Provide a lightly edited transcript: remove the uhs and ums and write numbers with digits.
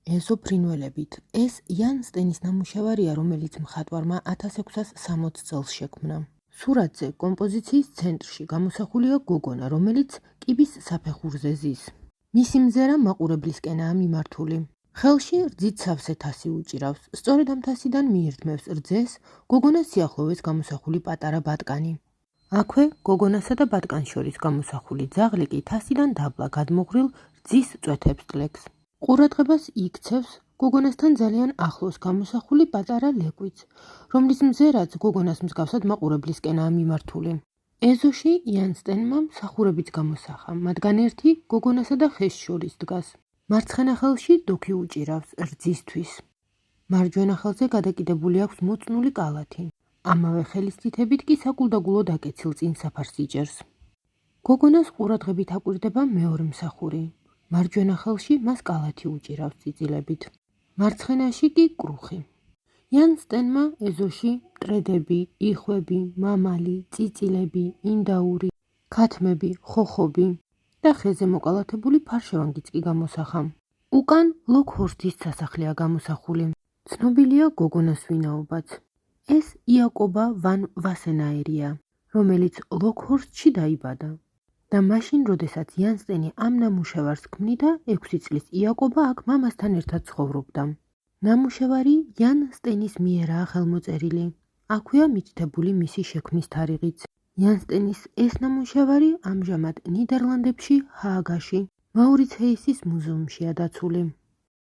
ეზოფრინველებით. ეს იან სტენის ნამუშევარია, რომელიც მხატვარმა 1660 წელს შექმნა. სურათზე კომპოზიციის ცენტრში გამოსახულია გოგონა, რომელიც კიბის საფეხურზე ზის. მისი მზერა მაყურებლისკენაა მიმართული. ხელში რძით სავსე თასი უჭირავს. სწორედ ამ თასიდან მიირთმევს რძეს გოგონას სიახლოვეს გამოსახული პატარა ბატკანი. აქვე გოგონასა და ბატკანს შორის გამოსახული ძაღლი კი თასიდან დაბლა გადმოღრილ რძის წვეთებს ტლექს. ყურადღებას იქცევს გოგონასთან ძალიან ახლოს გამოსახული პატარა ლეკვიც, რომლის მზერაც გოგონას მსგავსად მაყურებლისკენაა მიმართული. ეზოში იან სტენმა მსახურებიც გამოსახა, მათგან ერთი გოგონასა და ხეს შორის დგას. მარცხენა ხელში დოქი უჭირავს რძისთვის. მარჯვენა ხელზე გადაკიდებული აქვს მოწნული კალათი. ამავე ხელის თითებით კი საკულდაგულოდ აკეცილ წინ საფარს იჭერს. გოგონას ყურადღებით აკვირდება მეორე მსახური. მარჯვენა ხელში მას კალათი უჭირავს წიწილებით. მარცხენაში კი კრუხი. იან სტენმა ეზოში მტრედები, იხვები, მამალი, წიწილები, ინდაური, ქათმები, ხოხობი და ხეზე მოკალათებული ფარშევანგიც კი გამოსახა. უკან ლოქჰორსტის სასახლეა გამოსახული. ცნობილია გოგონას ვინაობაც. ეს იაკობა ვან ვასენაერია, რომელიც ლოქჰორსტში დაიბადა. და მაშინ, როდესაც იან სტენი ამ ნამუშევარს ქმნიდა, 6 წლის იაკობა აქ მამასთან ერთად ცხოვრობდა. ნამუშევარი იან სტენის მიერაა ხელმოწერილი. აქვეა მითითებული მისი შექმნის თარიღიც. იან სტენის ეს ნამუშევარი ამჟამად ნიდერლანდებში, ჰააგაში, მაურიცჰეისის მუზეუმშია დაცული.